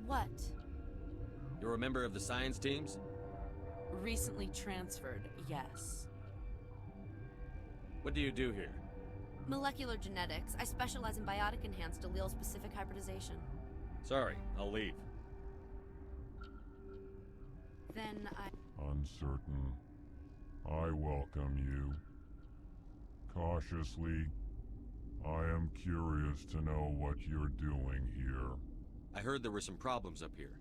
What? You're a member of the science teams? Recently transferred, yes. What do you do here? Molecular genetics. I specialize in biotic-enhanced allele-specific hybridization. Sorry, I'll leave. Then I... Uncertain. I welcome you. Cautiously, I am curious to know what you're doing here. I heard there were some problems up here.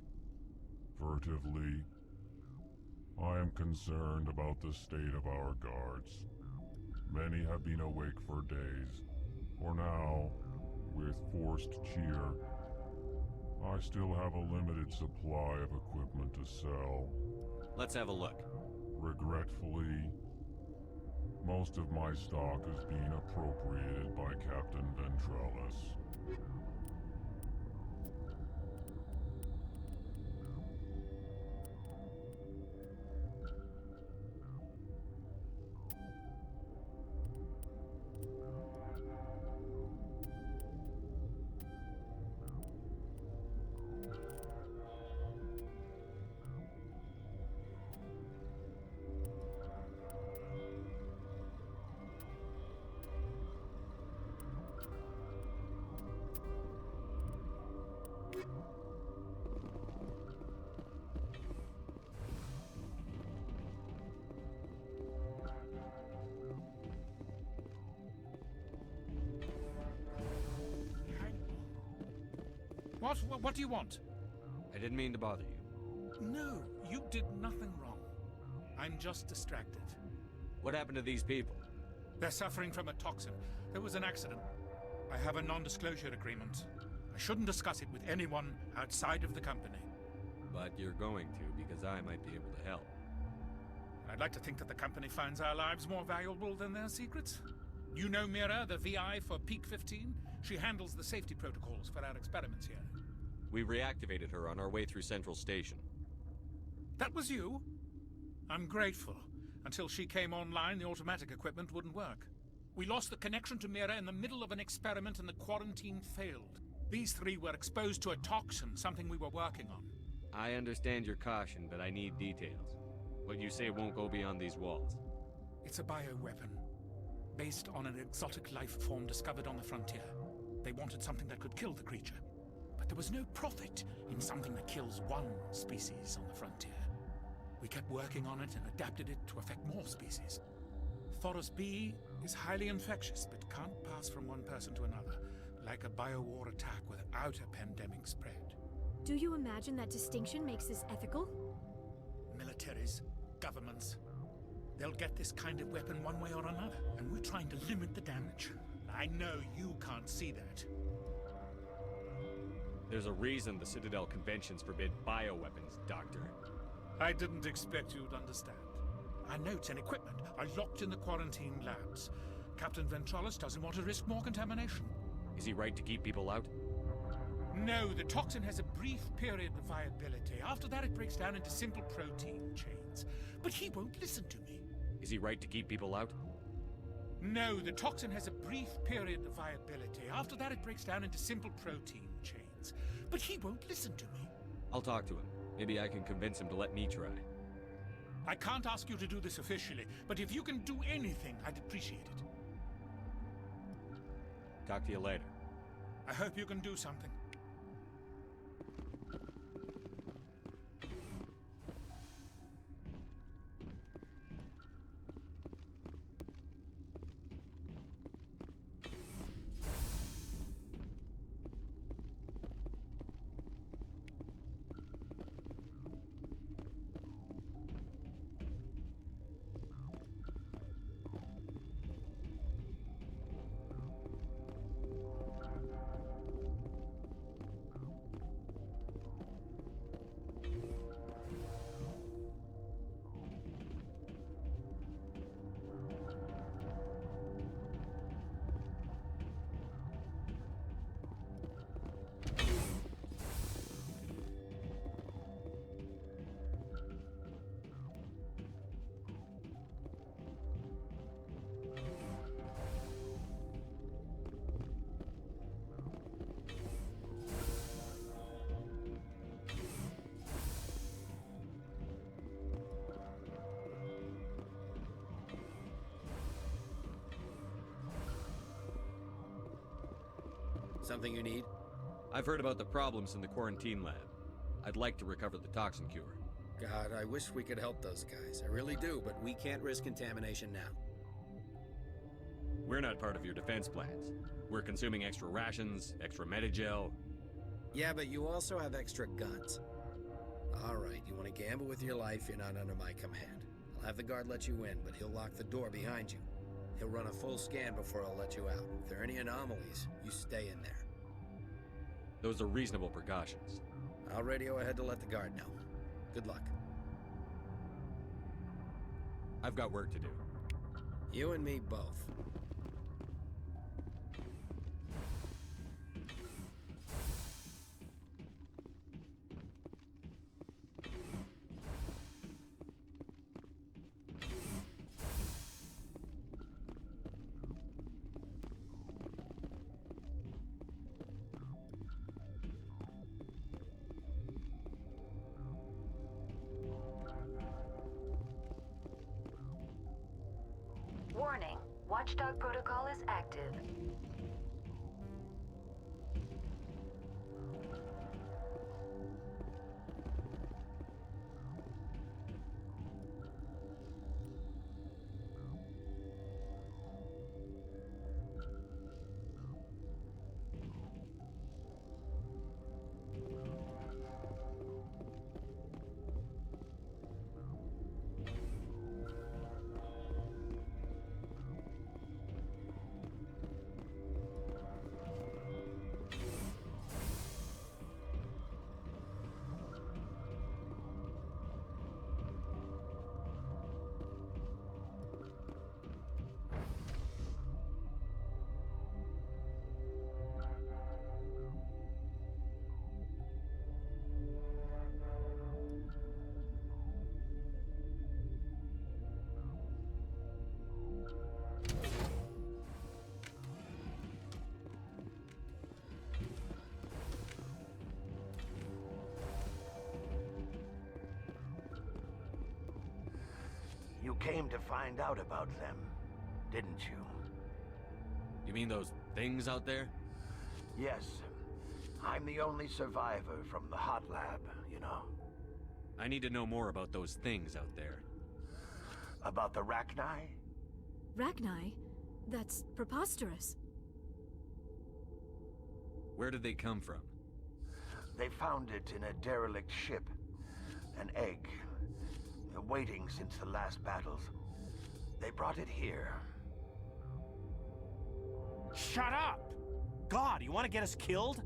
Furtively, I am concerned about the state of our guards. Many have been awake for days. For now, with forced cheer, I still have a limited supply of equipment to sell. Let's have a look. Regretfully, most of my stock is being appropriated by Captain Ventrellus. What do you want? I didn't mean to bother you. No, you did nothing wrong. I'm just distracted. What happened to these people? They're suffering from a toxin. There was an accident. I have a non-disclosure agreement. I shouldn't discuss it with anyone outside of the company. But you're going to, because I might be able to help. I'd like to think that the company finds our lives more valuable than their secrets. You know Mira, the VI for Peak 15? She handles the safety protocols for our experiments here. We reactivated her on our way through Central Station. That was you? I'm grateful. Until she came online, the automatic equipment wouldn't work. We lost the connection to Mira in the middle of an experiment and the quarantine failed. These three were exposed to a toxin, something we were working on. I understand your caution, but I need details. What you say won't go beyond these walls. It's a bioweapon, based on an exotic life form discovered on the frontier. They wanted something that could kill the creature. But there was no profit in something that kills one species on the frontier. We kept working on it and adapted it to affect more species. Thoros B is highly infectious, but can't pass from one person to another, like a biowar attack without a pandemic spread. Do you imagine that distinction makes this ethical? Militaries, governments, they'll get this kind of weapon one way or another, and we're trying to limit the damage. I know you can't see that. There's a reason the Citadel conventions forbid bioweapons, Doctor. I didn't expect you'd understand. Our notes and equipment are locked in the quarantine labs. Captain Ventrellus doesn't want to risk more contamination. Is he right to keep people out? No, the toxin has a brief period of viability. After that, it breaks down into simple protein chains. But he won't listen to me. Is he right to keep people out? No, the toxin has a brief period of viability. After that, it breaks down into simple protein chains. But he won't listen to me. I'll talk to him. Maybe I can convince him to let me try. I can't ask you to do this officially, but if you can do anything, I'd appreciate it. Talk to you later. I hope you can do something. Something you need? I've heard about the problems in the quarantine lab. I'd like to recover the toxin cure. God, I wish we could help those guys. I really do, but we can't risk contamination now. We're not part of your defense plans. We're consuming extra rations, extra Medigel. Yeah, but you also have extra guns. All right, you want to gamble with your life, you're not under my command. I'll have the guard let you in, but he'll lock the door behind you. He'll run a full scan before I'll let you out. If there are any anomalies, you stay in there. Those are reasonable precautions. I'll radio ahead to let the guard know. Good luck. I've got work to do. You and me both. Warning, Watchdog protocol is active. You came to find out about them, didn't you? You mean those things out there? Yes. I'm the only survivor from the hot lab, you know. I need to know more about those things out there. About the Rachni? Rachni? That's preposterous. Where did they come from? They found it in a derelict ship. An egg. Waiting since the last battles. They brought it here. Shut up! God, you want to get us killed?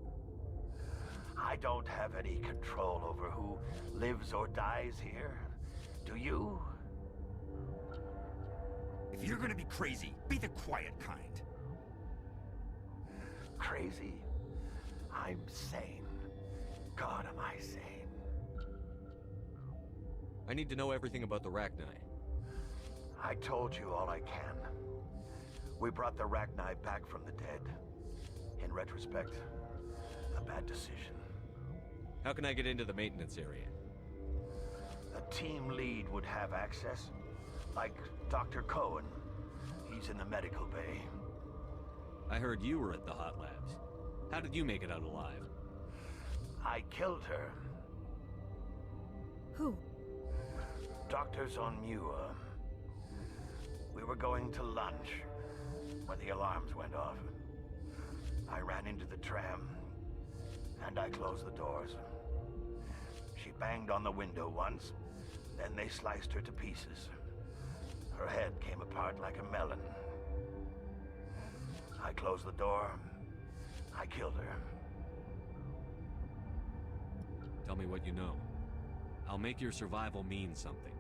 I don't have any control over who lives or dies here. Do you? If you're gonna be crazy, be the quiet kind. Crazy? I'm sane. God, am I sane? I need to know everything about the Rachni. I told you all I can. We brought the Rachni back from the dead. In retrospect, a bad decision. How can I get into the maintenance area? A team lead would have access. Like Dr. Cohen. He's in the medical bay. I heard you were at the hot labs. How did you make it out alive? I killed her. Who? Doctors on Muir. We were going to lunch when the alarms went off. I ran into the tram, and I closed the doors. She banged on the window once, then they sliced her to pieces. Her head came apart like a melon. I closed the door. I killed her. Tell me what you know. I'll make your survival mean something.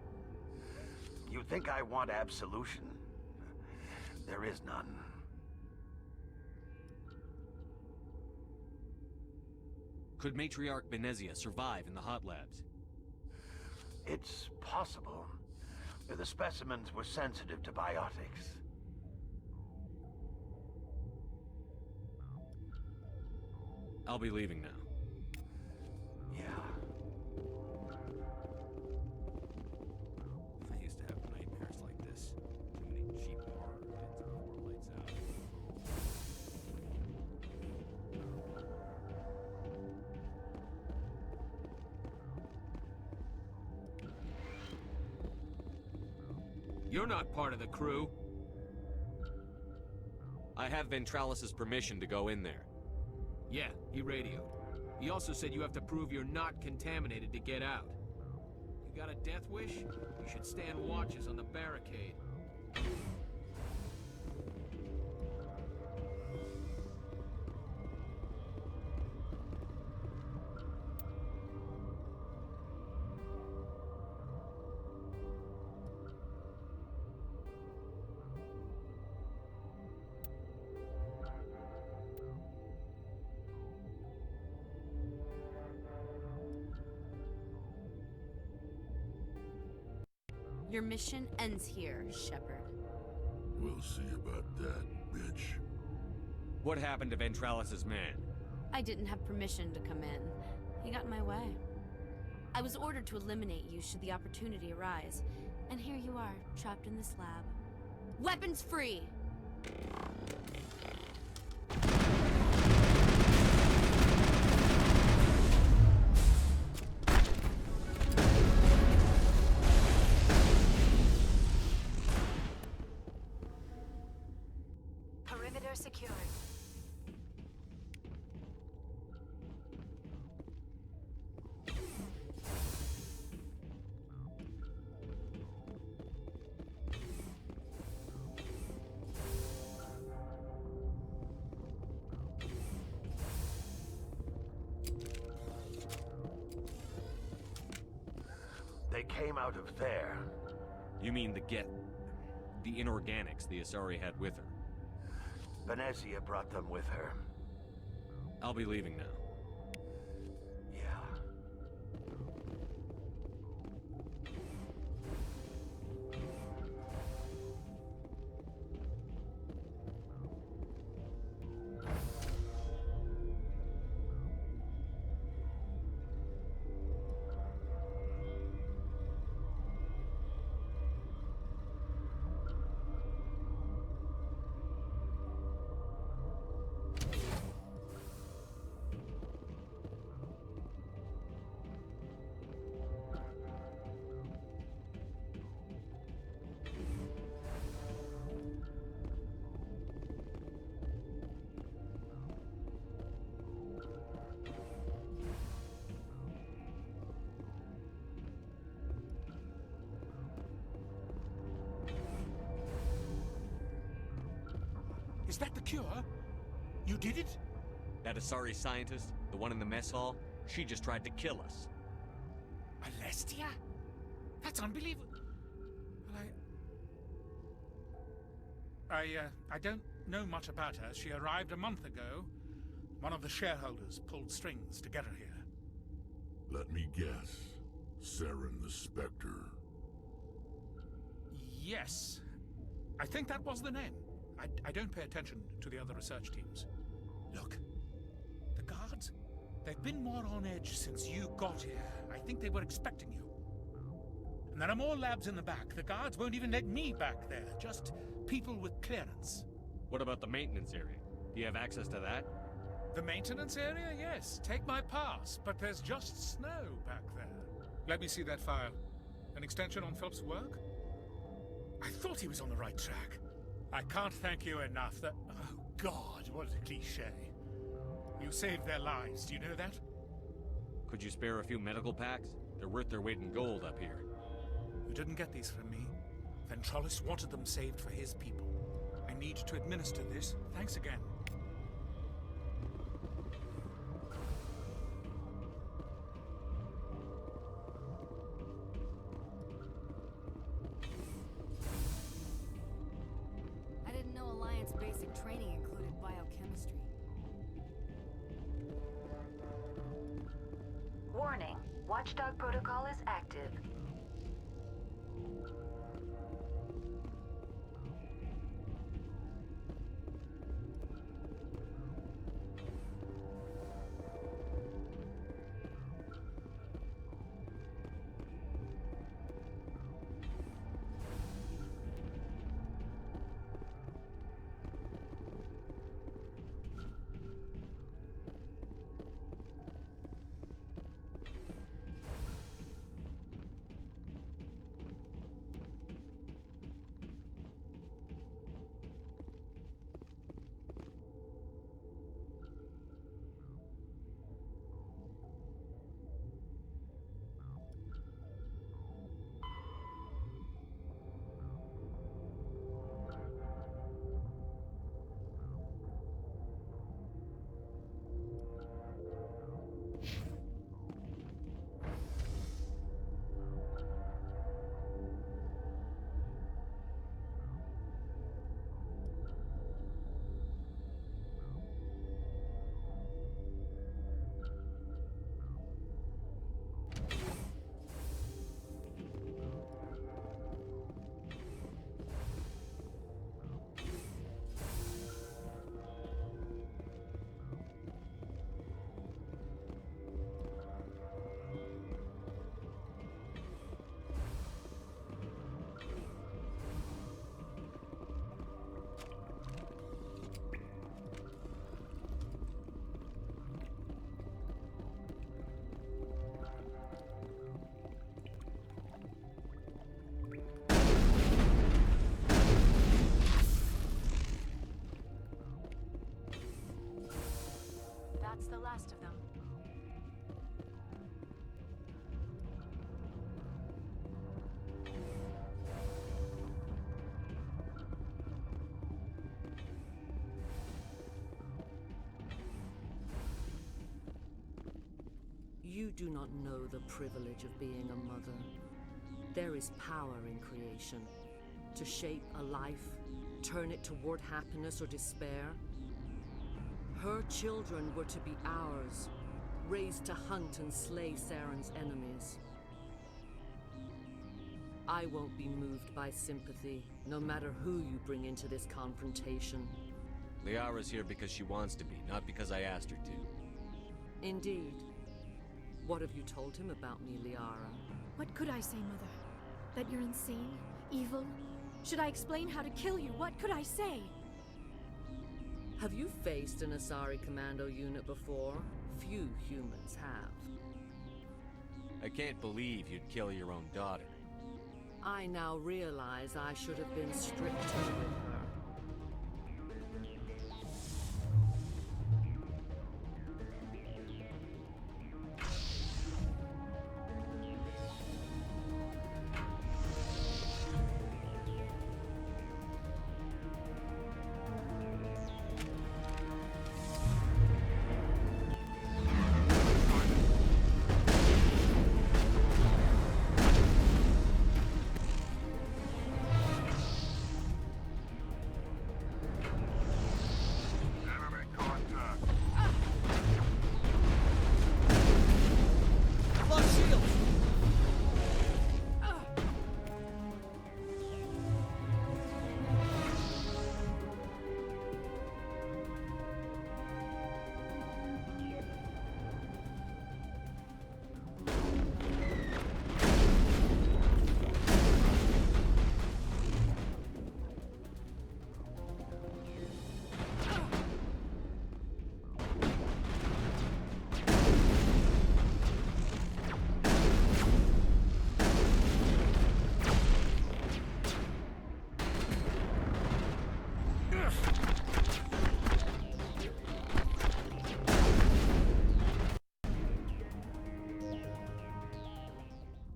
You think I want absolution? There is none. Could Matriarch Benezia survive in the hot labs? It's possible. The specimens were sensitive to biotics. I'll be leaving now. Yeah. I used to have nightmares like this. Too many cheap horror kids before lights out. You're not part of the crew. I have Ventralis's permission to go in there. Yeah, he radioed. He also said you have to prove you're not contaminated to get out. You got a death wish? You should stand watches on the barricade. Your mission ends here, Shepard. We'll see about that, bitch. What happened to Ventralis's man? I didn't have permission to come in. He got in my way. I was ordered to eliminate you should the opportunity arise. And here you are, trapped in this lab. Weapons free! Perimeter secured. They came out of there. You mean the inorganics the Asari had with her? Benezia brought them with her. I'll be leaving now. Yeah. Is that the cure? You did it? That Asari scientist, the one in the mess hall, she just tried to kill us. Alestia? That's unbelievable. Well, I don't know much about her. She arrived a month ago. One of the shareholders pulled strings to get her here. Let me guess. Saren the Spectre. Yes. I think that was the name. I don't pay attention to the other research teams. Look, the guards, they've been more on edge since you got here. I think they were expecting you. And there are more labs in the back. The guards won't even let me back there, just people with clearance. What about the maintenance area? Do you have access to that? The maintenance area? Yes, take my pass, but there's just snow back there. Let me see that file. An extension on Philip's work? I thought he was on the right track. I can't thank you enough that... Oh, God, what a cliché. You saved their lives, do you know that? Could you spare a few medical packs? They're worth their weight in gold up here. You didn't get these from me. Ventralus wanted them saved for his people. I need to administer this. Thanks again. I didn't know Alliance basic training included biochemistry. Warning. Watchdog protocol is active. You do not know the privilege of being a mother. There is power in creation. To shape a life, turn it toward happiness or despair. Her children were to be ours, raised to hunt and slay Saren's enemies. I won't be moved by sympathy, no matter who you bring into this confrontation. Liara's here because she wants to be, not because I asked her to. Indeed. What have you told him about me, Liara? What could I say, Mother? That you're insane? Evil? Should I explain how to kill you? What could I say? Have you faced an Asari commando unit before? Few humans have. I can't believe you'd kill your own daughter. I now realize I should have been stricter with her.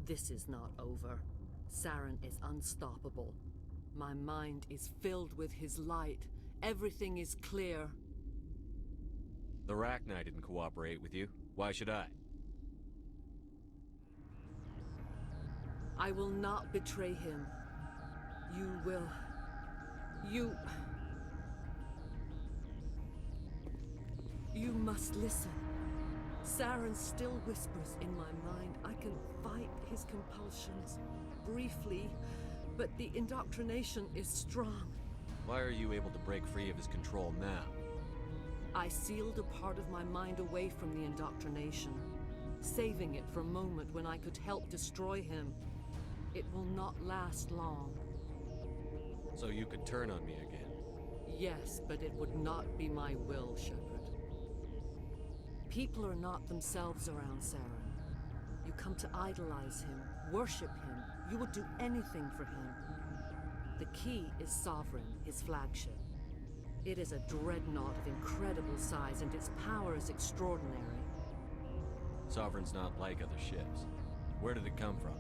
This is not over. Saren is unstoppable. My mind is filled with his light. Everything is clear. The Rachni didn't cooperate with you. Why should I? I will not betray him. You will... You must listen. Saren still whispers in my mind. I can fight his compulsions, briefly, but the indoctrination is strong. Why are you able to break free of his control now? I sealed a part of my mind away from the indoctrination, saving it for a moment when I could help destroy him. It will not last long. So you could turn on me again? Yes, but it would not be my will, Shepard. People are not themselves around Saren. You come to idolize him, worship him. You would do anything for him. The key is Sovereign, his flagship. It is a dreadnought of incredible size, and its power is extraordinary. Sovereign's not like other ships. Where did it come from?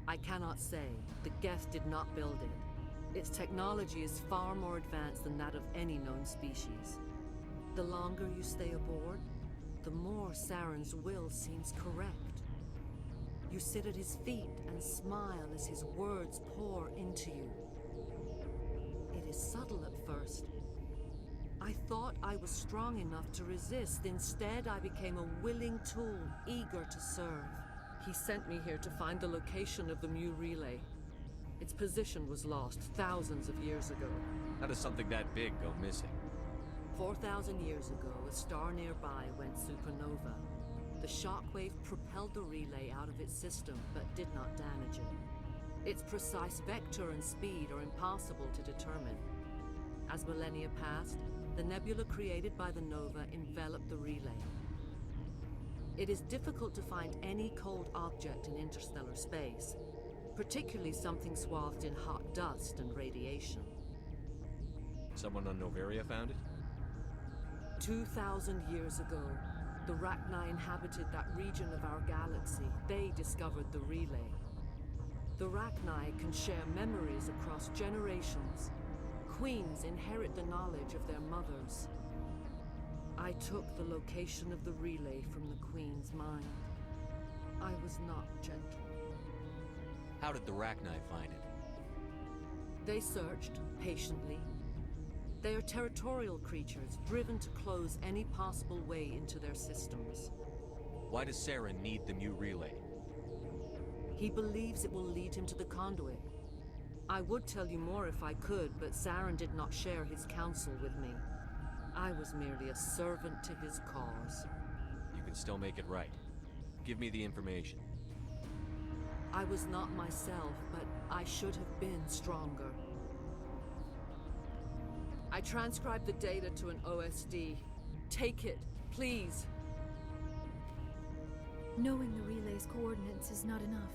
I cannot say. The Geth did not build it. Its technology is far more advanced than that of any known species. The longer you stay aboard, the more Saren's will seems correct. You sit at his feet and smile as his words pour into you. It is subtle at first. I thought I was strong enough to resist. Instead, I became a willing tool, eager to serve. He sent me here to find the location of the Mu relay. Its position was lost thousands of years ago. How does something that big go missing? 4,000 years ago, a star nearby went supernova. The shockwave propelled the relay out of its system, but did not damage it. Its precise vector and speed are impossible to determine. As millennia passed, the nebula created by the nova enveloped the relay. It is difficult to find any cold object in interstellar space, particularly something swathed in hot dust and radiation. Someone on Noveria found it? 2,000 years ago, the Rachni inhabited that region of our galaxy. They discovered the relay. The Rachni can share memories across generations. Queens inherit the knowledge of their mothers. I took the location of the relay from the Queen's mind. I was not gentle. How did the Rachni find it? They searched, patiently. They are territorial creatures, driven to close any possible way into their systems. Why does Saren need the Mu relay? He believes it will lead him to the conduit. I would tell you more if I could, but Saren did not share his counsel with me. I was merely a servant to his cause. You can still make it right. Give me the information. I was not myself, but I should have been stronger. I transcribed the data to an OSD. Take it, please. Knowing the relay's coordinates is not enough.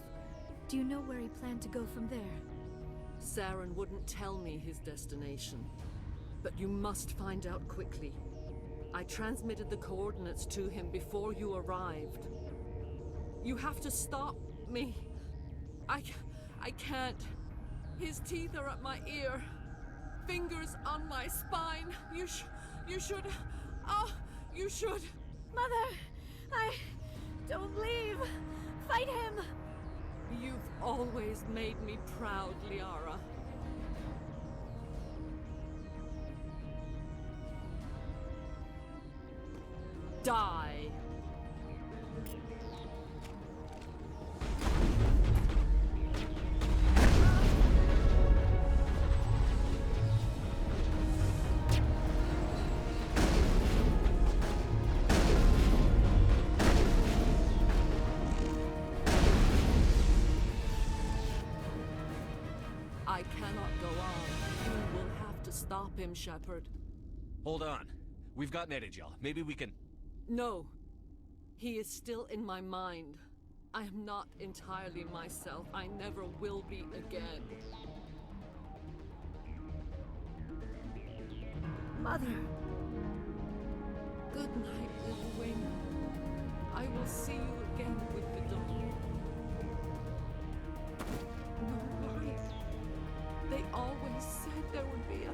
Do you know where he planned to go from there? Saren wouldn't tell me his destination. But you must find out quickly. I transmitted the coordinates to him before you arrived. You have to stop me. I can't. His teeth are at my ear. Fingers on my spine. You should... Oh, you should... Mother! Don't leave! Fight him! You've always made me proud, Liara. Die! I cannot go on. You will have to stop him, Shepard. Hold on. We've got Netagel. Maybe we can... No. He is still in my mind. I am not entirely myself. I never will be again. Mother! Good night, little wing. I will see you again with the dawn. No worries. They always said there would be a...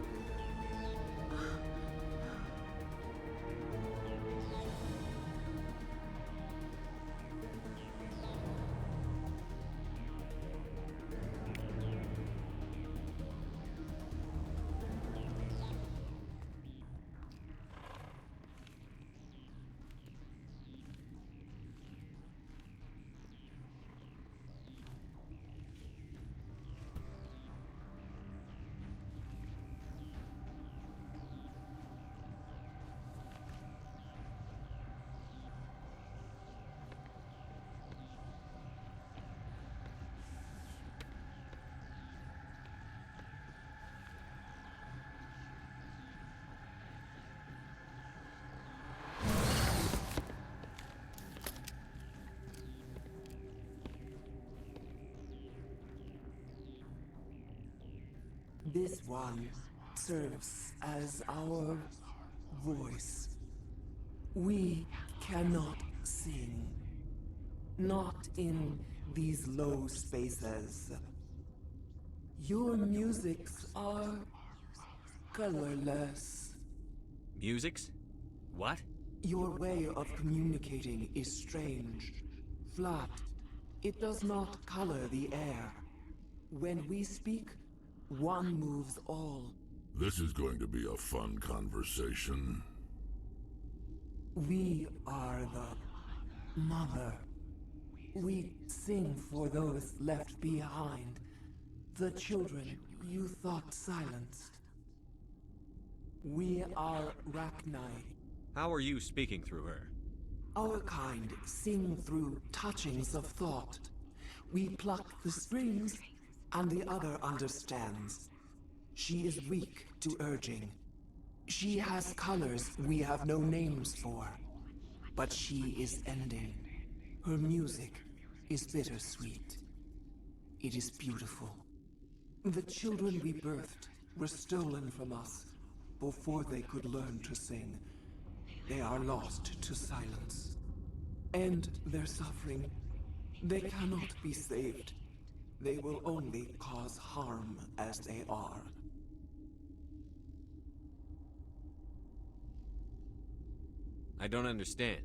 This one serves as our voice. We cannot sing. Not in these low spaces. Your musics are colorless. Musics? What? Your way of communicating is strange. Flat. It does not color the air. When we speak, one moves all. This is going to be a fun conversation. We are the mother. We sing for those left behind. The children you thought silenced. We are Rachni. How are you speaking through her? Our kind sing through touchings of thought. We pluck the strings, and the other understands. She is weak to urging. She has colors we have no names for. But she is ending. Her music is bittersweet. It is beautiful. The children we birthed were stolen from us before they could learn to sing. They are lost to silence. And their suffering, they cannot be saved. They will only cause harm as they are. I don't understand.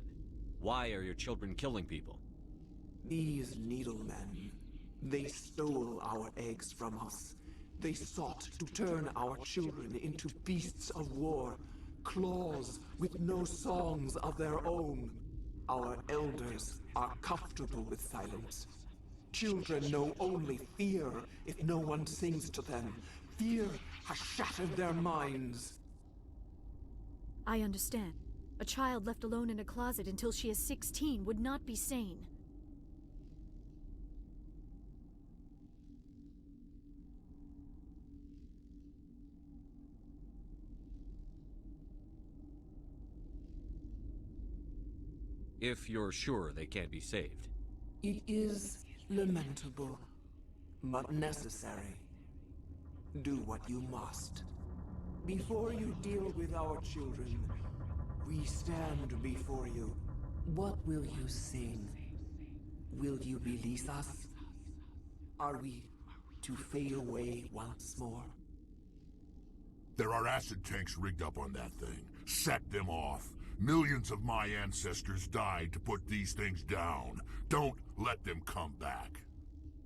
Why are your children killing people? These needlemen, they stole our eggs from us. They sought to turn our children into beasts of war, claws with no songs of their own. Our elders are comfortable with silence. Children know only fear if no one sings to them. Fear has shattered their minds. I understand. A child left alone in a closet until she is 16 would not be sane. If you're sure they can't be saved. It is lamentable, but necessary. Do what you must. Before you deal with our children, we stand before you. What will you sing? Will you release us? Are we to fade away once more? There are acid tanks rigged up on that thing. Set them off. Millions of my ancestors died to put these things down. Don't let them come back.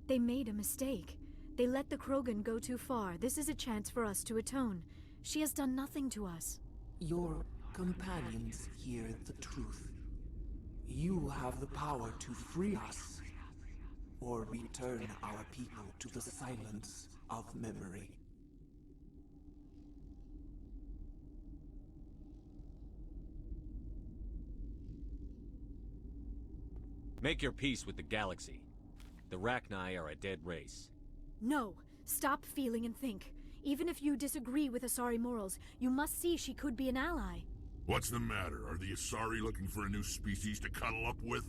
They made a mistake. They let the Krogan go too far. This is a chance for us to atone. She has done nothing to us. Your companions hear the truth. You have the power to free us, or return our people to the silence of memory. Make your peace with the galaxy. The Rachni are a dead race. No! Stop feeling and think. Even if you disagree with Asari morals, you must see she could be an ally. What's the matter? Are the Asari looking for a new species to cuddle up with?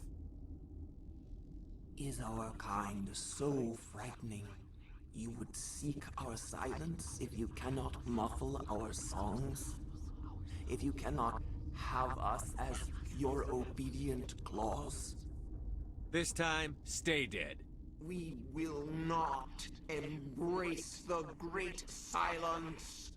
Is our kind so frightening? You would seek our silence if you cannot muffle our songs? If you cannot have us as your obedient claws? This time, stay dead. We will not embrace the great silence.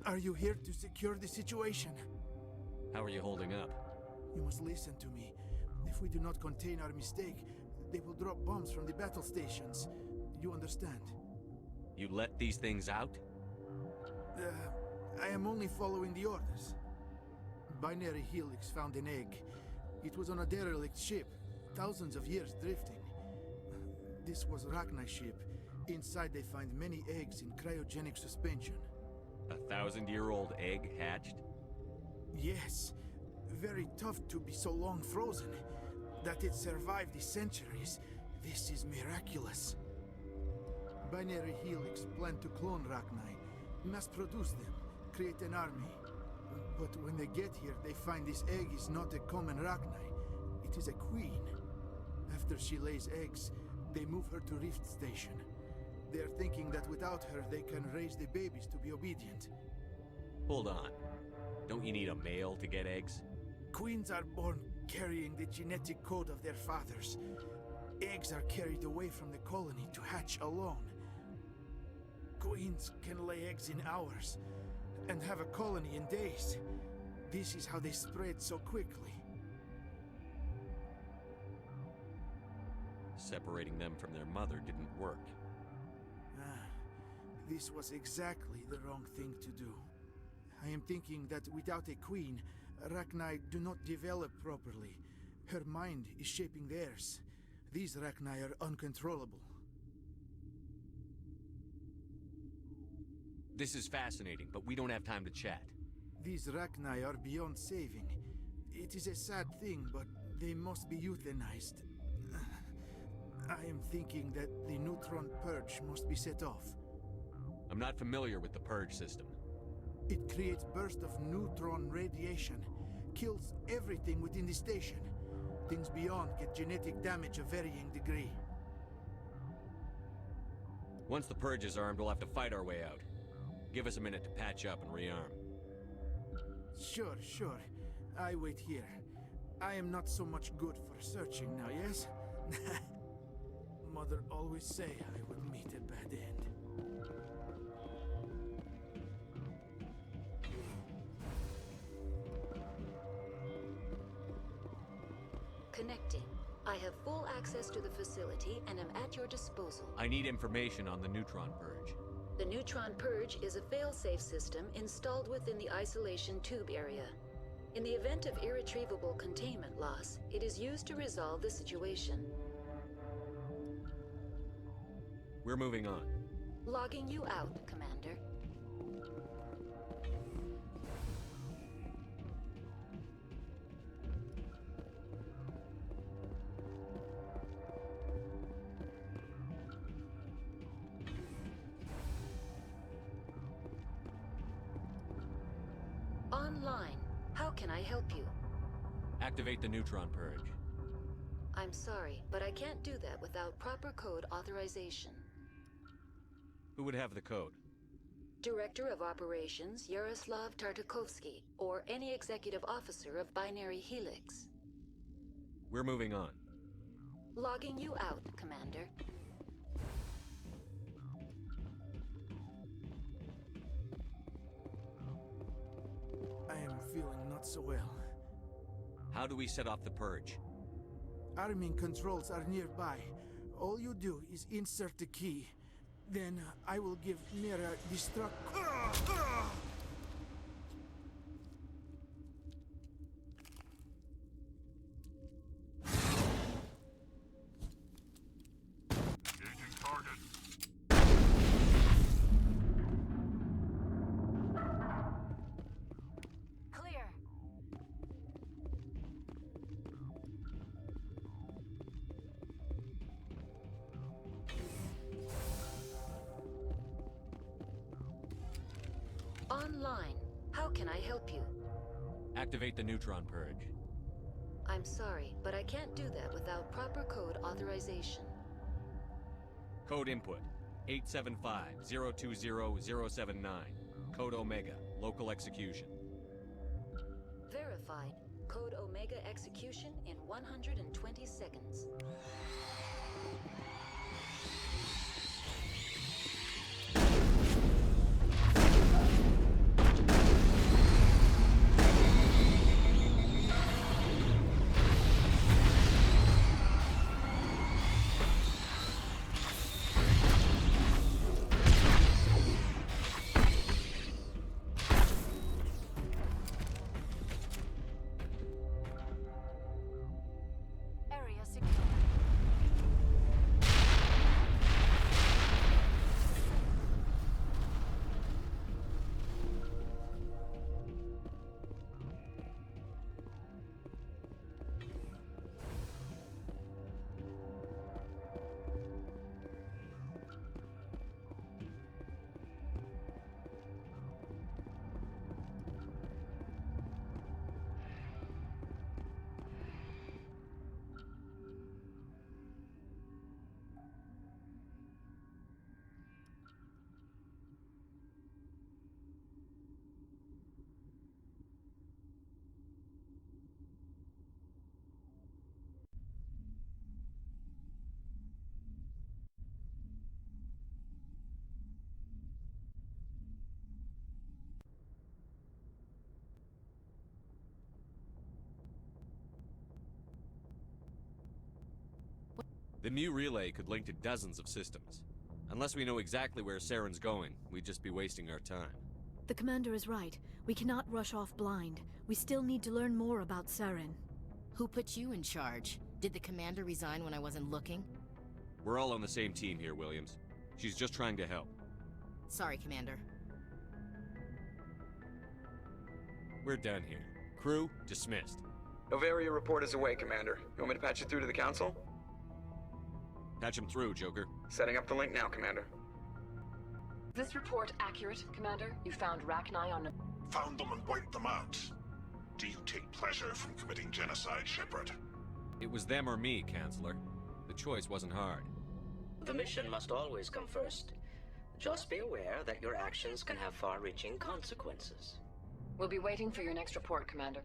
Are you here to secure the situation? How are you holding up? You must listen to me. If we do not contain our mistake, they will drop bombs from the battle stations. You understand? You let these things out? I am only following the orders. Binary Helix found an egg. It was on a derelict ship, thousands of years drifting. This was Rachni's ship. Inside they find many eggs in cryogenic suspension. 1,000-year-old egg hatched? Yes. Very tough to be so long frozen. That it survived the centuries. This is miraculous. Binary Helix planned to clone Rachni, mass produce them, create an army. But when they get here, they find this egg is not a common Rachni. It is a queen. After she lays eggs, they move her to Rift Station. They are thinking that without her, they can raise the babies to be obedient. Hold on. Don't you need a male to get eggs? Queens are born carrying the genetic code of their fathers. Eggs are carried away from the colony to hatch alone. Queens can lay eggs in hours and have a colony in days. This is how they spread so quickly. Separating them from their mother didn't work. This was exactly the wrong thing to do. I am thinking that without a queen, Rachni do not develop properly. Her mind is shaping theirs. These Rachni are uncontrollable. This is fascinating, but we don't have time to chat. These Rachni are beyond saving. It is a sad thing, but they must be euthanized. I am thinking that the neutron purge must be set off. I'm not familiar with the purge system. It creates bursts of neutron radiation, kills everything within the station. Things beyond get genetic damage of varying degree. Once the purge is armed, we'll have to fight our way out. Give us a minute to patch up and rearm. Sure. I wait here. I am not so much good for searching now, yes? Mother always say I would meet a bad end. Connecting. I have full access to the facility and am at your disposal. I need information on the neutron purge. The neutron purge is a fail-safe system installed within the isolation tube area. In the event of irretrievable containment loss, it is used to resolve the situation. We're moving on. Logging you out, Commander. Online. How can I help you? Activate the neutron purge. I'm sorry, but I can't do that without proper code authorization. Who would have the code? Director of Operations Yaroslav Tartakovsky, or any executive officer of Binary Helix. We're moving on. Logging you out, Commander. I am feeling not so well. How do we set off the purge? Arming controls are nearby. All you do is insert the key. Then I will give Mira destruct. Engaging target. Clear. Online. How can I help you? Activate the neutron purge. I'm sorry, but I can't do that without proper code authorization. Code input 875-020-079. Code Omega. Local execution. Verified. Code Omega execution in 120 seconds. The Mu relay could link to dozens of systems. Unless we know exactly where Saren's going, we'd just be wasting our time. The commander is right. We cannot rush off blind. We still need to learn more about Saren. Who put you in charge? Did the commander resign when I wasn't looking? We're all on the same team here, Williams. She's just trying to help. Sorry, Commander. We're done here. Crew, dismissed. Novaria report is away, Commander. You want me to patch you through to the Council? Patch him through, Joker. Setting up the link now, Commander. This report accurate, Commander? You found Rachni on... Found them and wiped them out. Do you take pleasure from committing genocide, Shepard? It was them or me, Chancellor. The choice wasn't hard. The mission must always come first. Just be aware that your actions can have far-reaching consequences. We'll be waiting for your next report, Commander.